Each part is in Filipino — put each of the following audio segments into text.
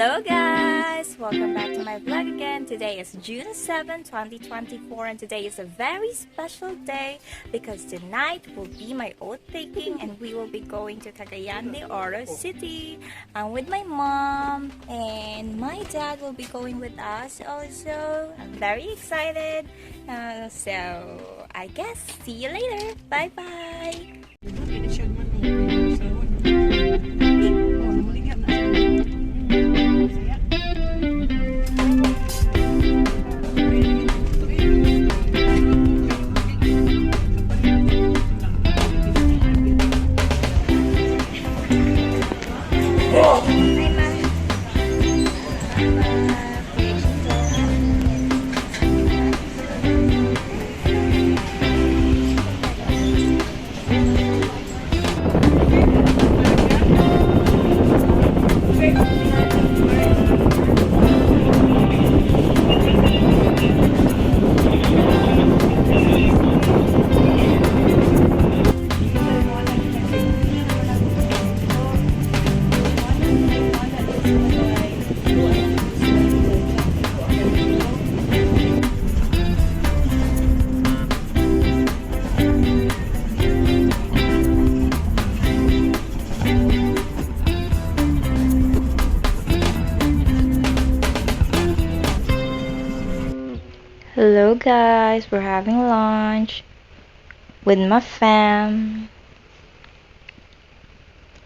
Hello guys! Welcome back to my vlog again. Today is June 7, 2024 and today is a very special day because tonight will be my oath taking and we will be going to Cagayan de Oro City with my mom and my dad will be going with us also. I'm very excited. So I guess see you later. Bye bye! Hello guys, we're having lunch with my fam.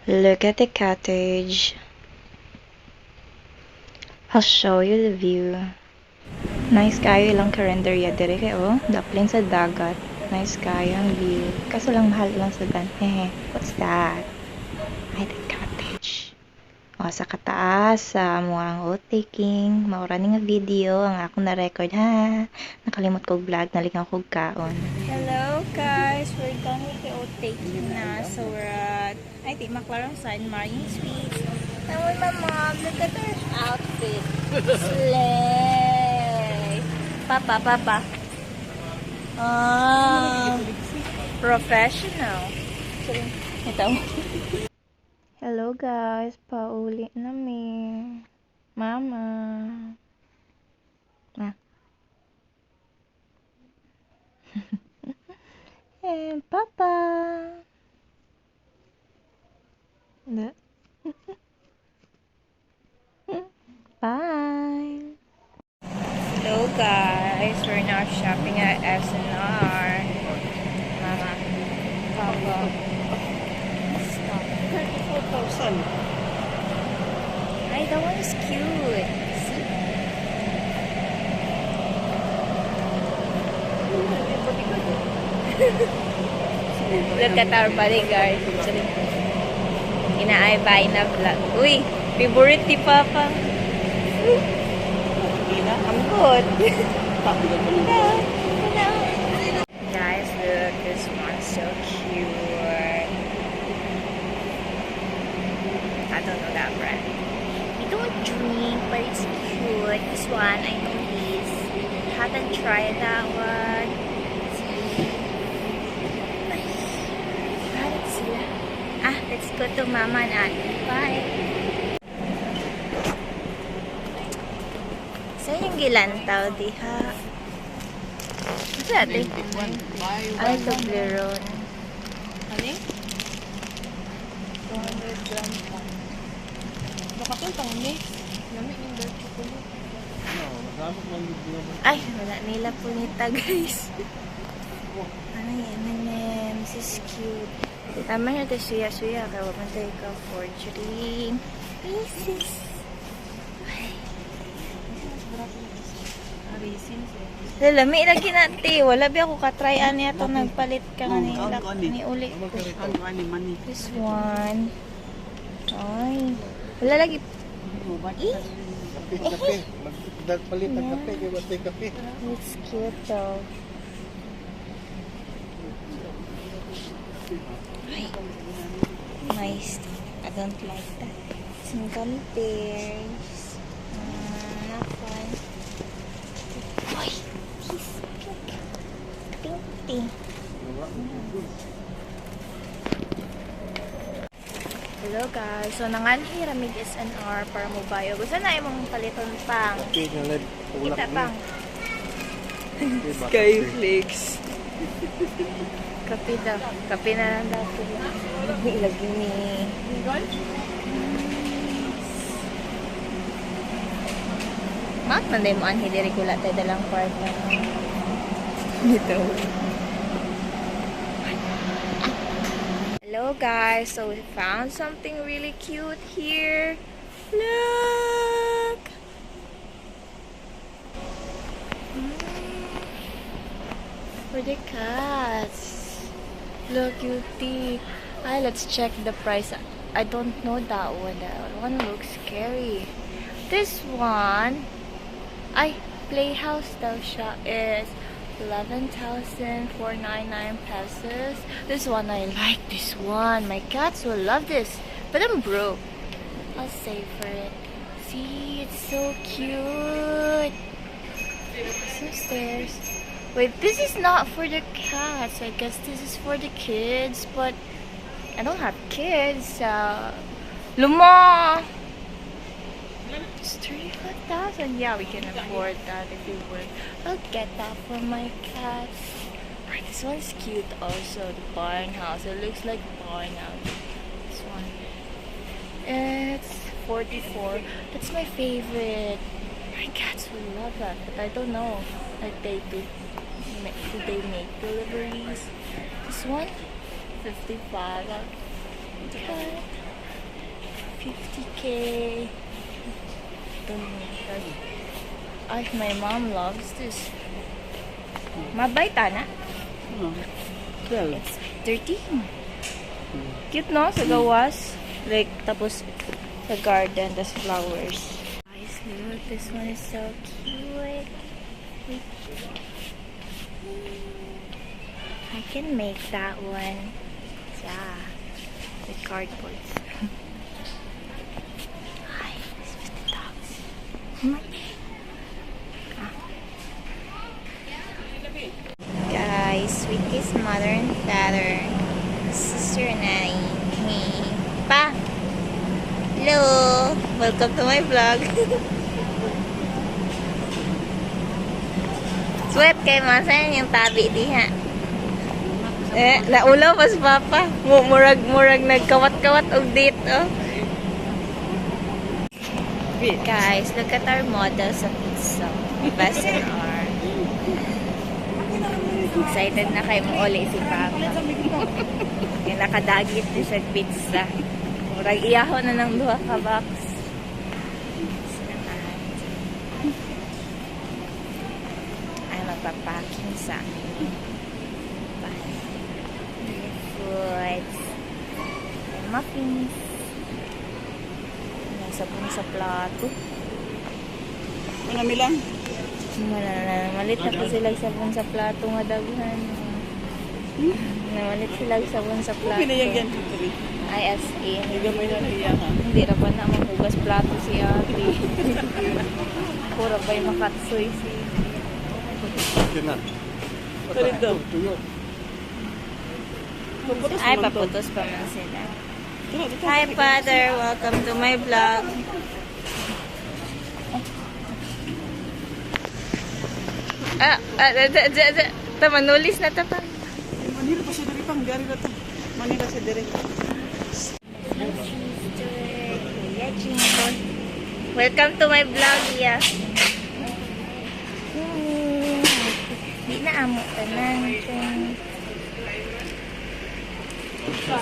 Look at the cottage. I'll show you the view. Nice kayo ilang karinderya dire kay oh, daplin sa dagat. Nice kayo ang view. Kaso lang mahal lang sa dan. What's that? Ay, the cottage. O, sa kataas, sa muang oath taking, maura nga video, ang akong na-record, ha? Nakalimot ko vlog, nalingaw ko kaon. Hello guys, we're done with the oath taking na. So we're at, I think, Maclarang San Marine Suites. And with my mom, look at her outfit. Slay! Papa. Professional. Ito. Hello guys, pauli na mi. Mama. And Papa. Bye. Hello guys, we're now shopping at SNR. Mama. Papa. 34,000. Ay, that one is cute. See? Look at our bodyguard. Inaay-bay na vlog. Uy, favorite ni Papa. I'm good. Guys, look, this one's so cute. I don't know that brand. We don't drink, but it's cute. This one, I know this. Haven't tried that one. Let's go to Mama and Ate. Bye. Saan yung gilantaw, diha? What's that, eh? Ay, Toblerone. Ano? 200 grams pa. Nakatuntang ni. Lamig yung dark chocolate. Ay, wala nila punita, guys. Ano yan, M&M. This is cute. Tama na ito suya-suya. Kaya wag man tayo ka forgery. Pieces. Lalami lagi natin. Wala ba ako katryan niya ito. Nagpalit ka nga ni uli. This one. Ay. Wala lagi. Kape. Magpalit ng kape. Kaya kape. It's cute though. Ay. Nice. I don't like that. Some gummy bears. Not fun. Uy. He's pink. Hello guys, so nanganhi ramig SNR para mo bayo. Gusto na imong paliton pang. Kita pang. Skyflakes. Kape na lang dati. Lagi ni. Mat manday mo anhi diri ko latay dalang kwarta. Dito. Hello guys, so we found something really cute here. Look! For the cats. Look, cutie. Let's check the price. I don't know that one. That one looks scary. This one, Playhouse daw siya is 11,499 pesos. This one I like this one. My cats will love this. But I'm broke. I'll save for it. See, it's so cute. So stairs. Wait, this is not for the cats. I guess this is for the kids. But I don't have kids. Luma! It's 35,000. Yeah, we can afford that if we work. I'll get that for my cats. Right, this one's cute also. The barn house. It looks like barn house. This one. It's 44. That's my favorite. My cats will love that, but I don't know. Like they do they make deliveries? This one, 55. 50K. My mom loves this. Mabay tana. It's 13. Cute no? Sa gawas. Like, tapos sa garden, tas flowers. Guys, look. This one is so cute. I can make that one. Yeah. With cardboards. Guys, Sweetie's mother and father, sister and nanny, me. Pa! Hello! Welcome to my vlog. Sweat kay Masan yung tabi diha. Naulaw pas papa. Murag nagkawat-kawat og date, oh. Guys, look at our model sa pizza. Best in our. Excited na kayo mo uli si Papa. Yung nakadagit din sa pizza. Murag iyaho na ng 2 ka box. Ay, magpapacking sa foods. And muffins. Sabon sa plato. Manami lang. Malit na po sila sabon sa plato nga daghan. Malit sila sabon sa plato. Pinayagyan dito rin. ISA. Nagamay na niya ha. Hindi na pa na mahugas plato si ate. Pura ba'y makatsoy si... Salit daw. Ay, paputos pa man sila. Hi, Father. Welcome to my vlog. Manulis na tapang. Manila pa siya dari pang. Gari na ito. Manila siya dari. Welcome to my vlog, yeah. Hindi na amo ka na.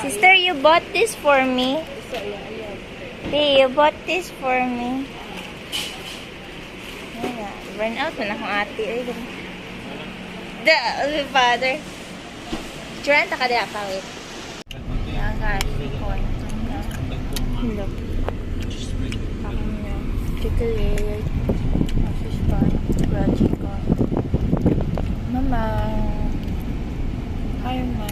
Sister, you bought this for me? Hey, you bought this for me? Burn out na akong ate. Father. Turan, taka diya pa, wait. Yan, guys. Look. Chicken, fish pan, grilled chicken. Mama. Hi, Mama.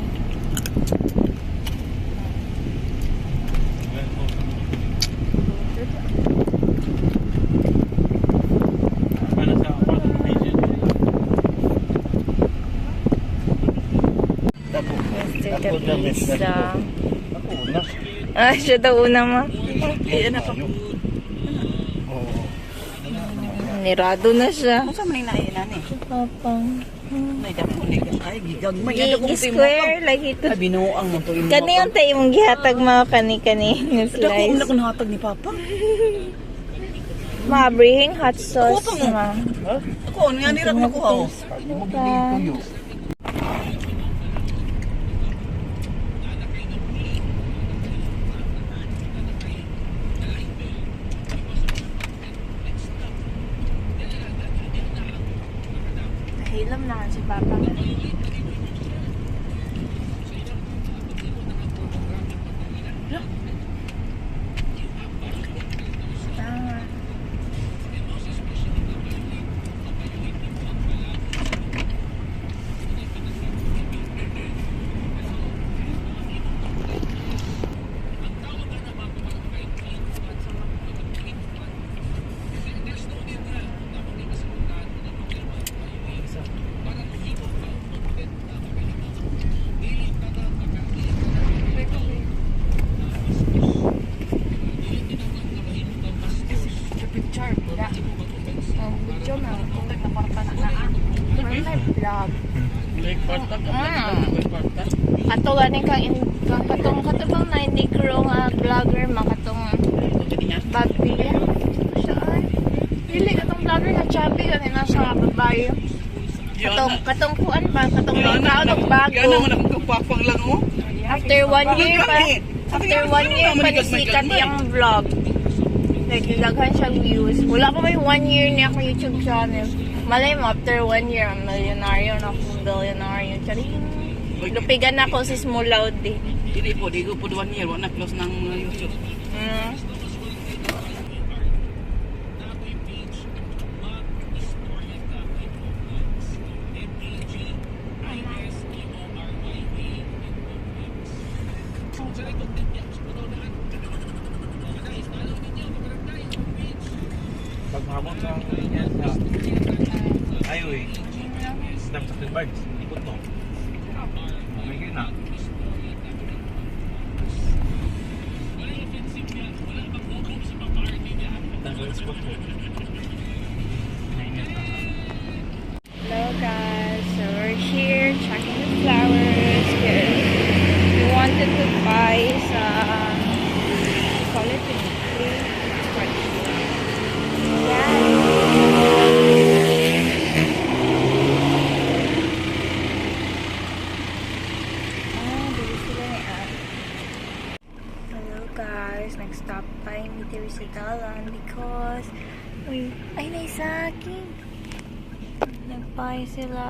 Mr. the Pizza. Ah, siya daw una ma. Ayan na pa. Nirado na siya. Ano sa maning nainan eh? Papang. Nay dako ni ay gigagmay ada ko Square, like ito. Ay binuang mo to imo. Kani yung tayo mong gihatag mga kani-kani na Dako na slice. ko nahatag ni papa. Mabrihing hot sauce. Ako pa mo. Ma. Ako ano nga nira ko nakuha oh. Nahilam na si Papa. Tama. Picture. Ang video na. Kung nagpaparta na na. May vlog. Kato gani katong katong na negro nga vlogger makatong bagbiya. Siya ay. Dili katong vlogger nga chubby gani na sa babae. Katong kuan ba katong nakaon og bago. Yan naman ako kapapang lang oh. After 1 year pa. After 1 year pa nisikat yung vlog. Like, nilaghan siyang views. Wala pa may 1 year niya akong YouTube channel. Malay mo, after 1 year, I'm milyonaryo na akong billionaryo. Charing. Lupigan ako si Small Loud eh. Dili po, di ko po 1 year, wala na close ng YouTube. Mm. Paghamon ng yan sa highway, snap sa birds, ikot mo. May gina. Tanggal spot mo. Hello guys, so we're here checking the flowers because we wanted to buy some, call it a Hello guys, nag-stop by ni Terry sa dalan because ay naisaking nagbuy sila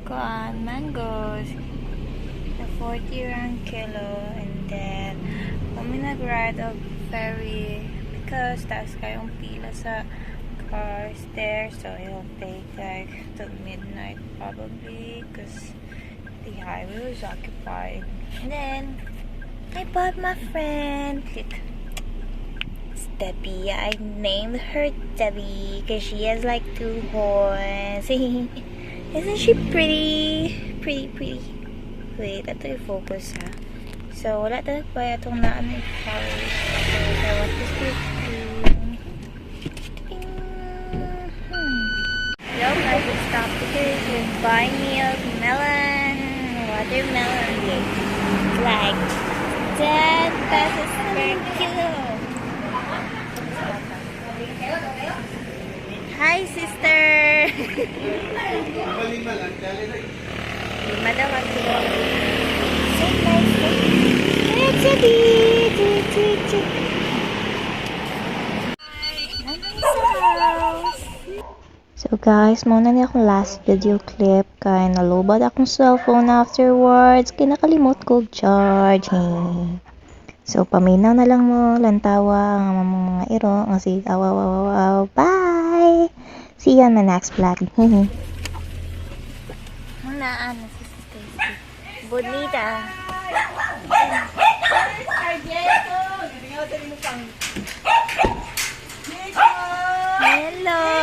kuan mangoes na 40 rand kilo and then kami nag-ride of ferry because taas kayong pila sa cars there, so it'll take like till midnight probably because the highway was occupied. And then I bought my friend Debbie. I named her Debbie because she has like 2 horns. Isn't she pretty? Pretty. Wait, ito yung focus ha. So wala talaga ba itong naan yung flowers. So I want this to Hello guys, we stopped because we're buying me a melon. Watermelon. Like 10 pesos per kilo. Hi sister! Lima daw ang kilo. So nice. It's a beach. So guys, muna ni akong last video clip kay nalobad akong cellphone afterwards. Kinakalimot ko charge. So paminaw na lang mo lantawa ang mga iro ang si wow. Bye. See you on my next vlog. Naan si Stacy. Bonita. Hello.